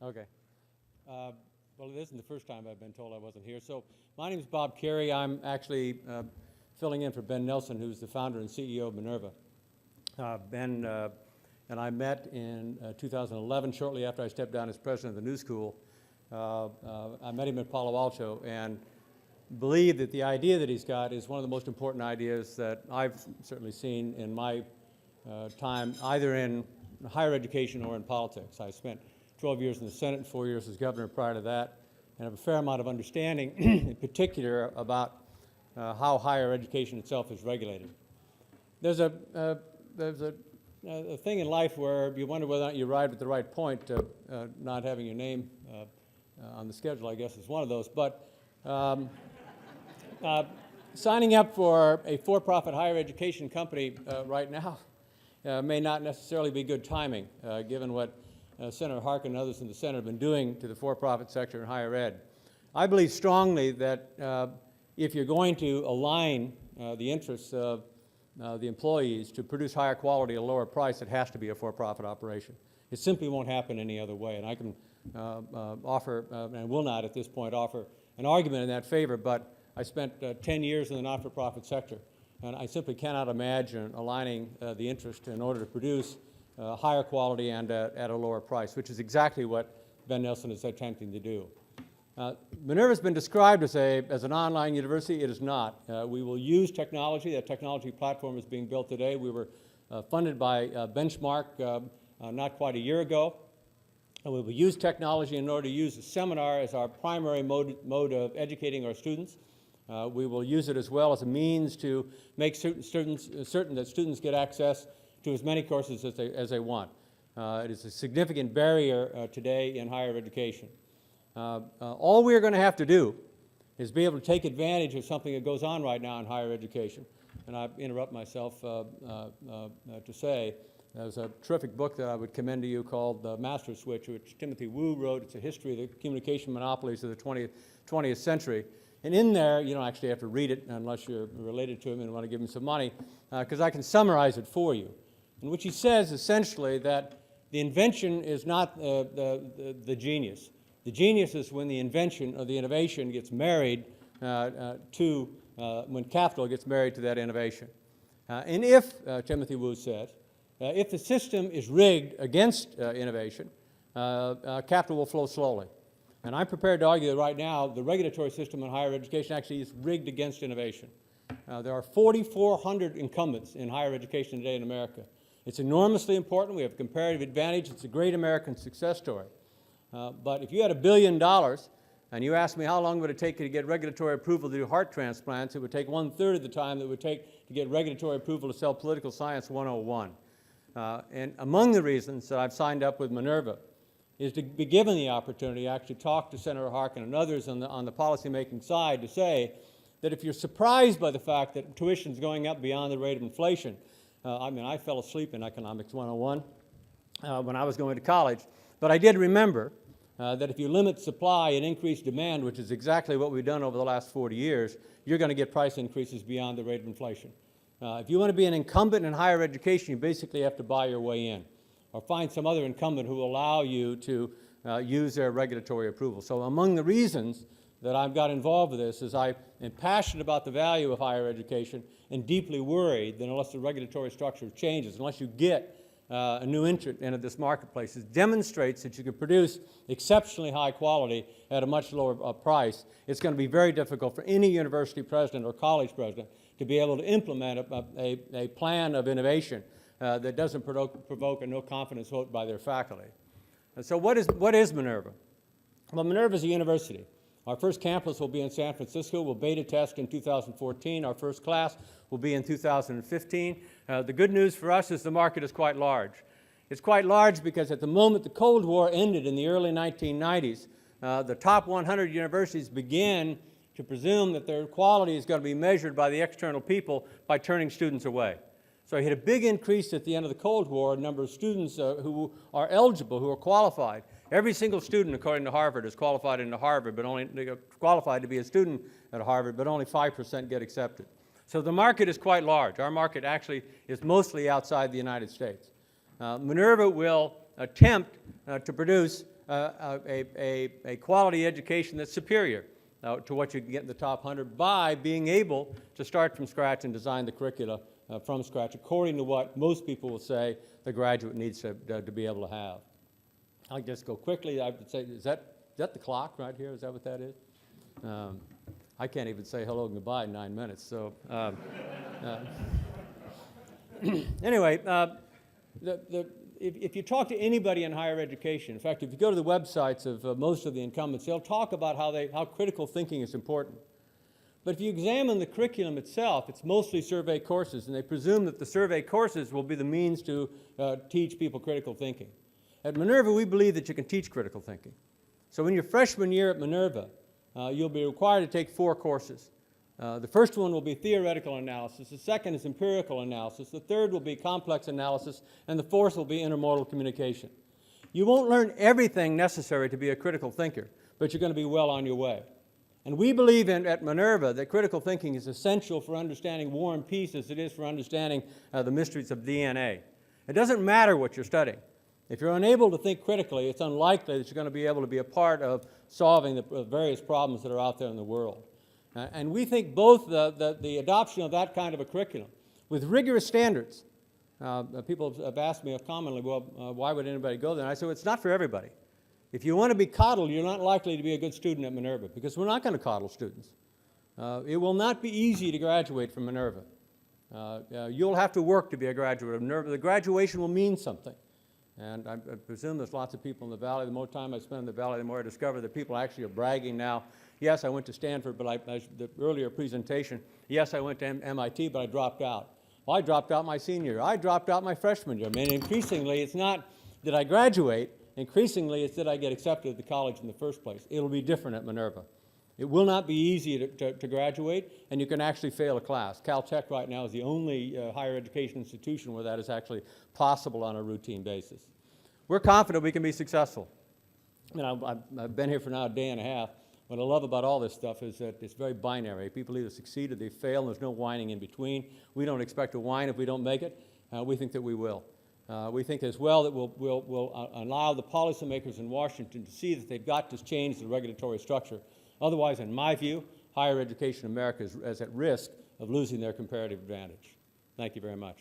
Okay. Well, it isn't the first time I've been told I wasn't here. So my name is Bob Carey. I'm actually filling in for Ben Nelson, who's the founder and CEO of Minerva. Ben and I met in 2011, shortly after I stepped down as president of the New School. I met him at Palo Alto and believe that the idea that he's got is one of the most important ideas that I've certainly seen in my time, either in higher education or in politics. I spent 12 years in the Senate and 4 years as governor prior to that, and have a fair amount of understanding, in particular, about how higher education itself is regulated. There's a thing in life where you wonder whether or not you arrived at the right point. Not having your name on the schedule, I guess, is one of those. But signing up for a for-profit higher education company right now may not necessarily be good timing, given what Senator Harkin and others in the Senate have been doing to the for-profit sector in higher ed. I believe strongly that if you're going to align the interests of the employees to produce higher quality at a lower price, it has to be a for-profit operation. It simply won't happen any other way, and I can offer, and will not at this point offer, an argument in that favor, but I spent 10 years in the not-for-profit sector, and I simply cannot imagine aligning the interest in order to produce higher quality and at a lower price, which is exactly what Ben Nelson is attempting to do. Minerva has been described as an online university. It is not. We will use technology. That technology platform is being built today. We were funded by Benchmark not quite a year ago. And we will use technology in order to use the seminar as our primary mode of educating our students. We will use it as well as a means to make certain that students get access to as many courses as they want. It is a significant barrier today in higher education. All we're going to have to do is be able to take advantage of something that goes on right now in higher education. And I interrupt myself to say there's a terrific book that I would commend to you called The Master Switch, which Timothy Wu wrote. It's a history of the communication monopolies of the 20th century. And in there, you don't actually have to read it unless you're related to him and want to give him some money, because I can summarize it for you. In which he says essentially that the invention is not the genius. The genius is when the invention or the innovation gets married when capital gets married to that innovation. And if, Timothy Wu said, if the system is rigged against innovation, capital will flow slowly. And I'm prepared to argue that right now the regulatory system in higher education actually is rigged against innovation. There are 4,400 incumbents in higher education today in America. It's enormously important. We have a comparative advantage. It's a great American success story. But if you had $1 billion and you asked me how long would it take to get regulatory approval to do heart transplants, it would take 1/3 of the time that it would take to get regulatory approval to sell Political Science 101. And among the reasons that I've signed up with Minerva is to be given the opportunity to actually talk to Senator Harkin and others on the policymaking side to say that if you're surprised by the fact that tuition is going up beyond the rate of inflation, I fell asleep in Economics 101 when I was going to college, but I did remember that if you limit supply and increase demand, which is exactly what we've done over the last 40 years, you're going to get price increases beyond the rate of inflation. If you want to be an incumbent in higher education, you basically have to buy your way in, or find some other incumbent who will allow you to use their regulatory approval. So among the reasons that I've got involved with this is I am passionate about the value of higher education and deeply worried that unless the regulatory structure changes, unless you get a new entrant into this marketplace, it demonstrates that you can produce exceptionally high quality at a much lower price. It's going to be very difficult for any university president or college president to be able to implement a plan of innovation that doesn't provoke a no confidence vote by their faculty. And so what is Minerva? Well, Minerva is a university. Our first campus will be in San Francisco. We'll beta test in 2014. Our first class will be in 2015. The good news for us is the market is quite large. It's quite large because at the moment the Cold War ended in the early 1990s, the top 100 universities began to presume that their quality is going to be measured by the external people by turning students away. So you had a big increase at the end of the Cold War, a number of students who are eligible, who are qualified. Every single student, according to Harvard, is qualified into Harvard, but only qualified to be a student at Harvard, but only 5% get accepted. So the market is quite large. Our market actually is mostly outside the United States. Minerva will attempt to produce a quality education that's superior to what you can get in the top 100 by being able to start from scratch and design the curricula from scratch according to what most people will say the graduate needs to be able to have. I'll just go quickly. I would say, is that the clock right here? Is that what that is? I can't even say hello and goodbye in 9 minutes. So anyway, if you talk to anybody in higher education, in fact, if you go to the websites of most of the incumbents, they'll talk about how critical thinking is important. But if you examine the curriculum itself, it's mostly survey courses, and they presume that the survey courses will be the means to teach people critical thinking. At Minerva, we believe that you can teach critical thinking. So in your freshman year at Minerva, you'll be required to take 4 courses. The first one will be theoretical analysis, the second is empirical analysis, the third will be complex analysis, and the fourth will be intermodal communication. You won't learn everything necessary to be a critical thinker, but you're going to be well on your way. And we believe at Minerva that critical thinking is essential for understanding war and peace as it is for understanding the mysteries of DNA. It doesn't matter what you're studying. If you're unable to think critically, it's unlikely that you're going to be able to be a part of solving the various problems that are out there in the world. And we think both the adoption of that kind of a curriculum with rigorous standards, people have asked me commonly, well, why would anybody go there? And I say, well, it's not for everybody. If you want to be coddled, you're not likely to be a good student at Minerva because we're not going to coddle students. It will not be easy to graduate from Minerva. You'll have to work to be a graduate of Minerva. The graduation will mean something. And I presume there's lots of people in the Valley. The more time I spend in the Valley, the more I discover that people actually are bragging now. Yes, I went to Stanford, but the earlier presentation, yes, I went to MIT, but I dropped out. Well, I dropped out my senior year. I dropped out my freshman year. I mean, increasingly, it's not that I graduate. Increasingly, it's that I get accepted at the college in the first place. It'll be different at Minerva. It will not be easy to graduate, and you can actually fail a class. Caltech right now is the only higher education institution where that is actually possible on a routine basis. We're confident we can be successful. You know, I've been here for now a day and a half. What I love about all this stuff is that it's very binary. People either succeed or they fail, and there's no whining in between. We don't expect to whine if we don't make it. We think that we will. We think as well that we'll allow the policymakers in Washington to see that they've got to change the regulatory structure. Otherwise, in my view, higher education in America is at risk of losing their comparative advantage. Thank you very much.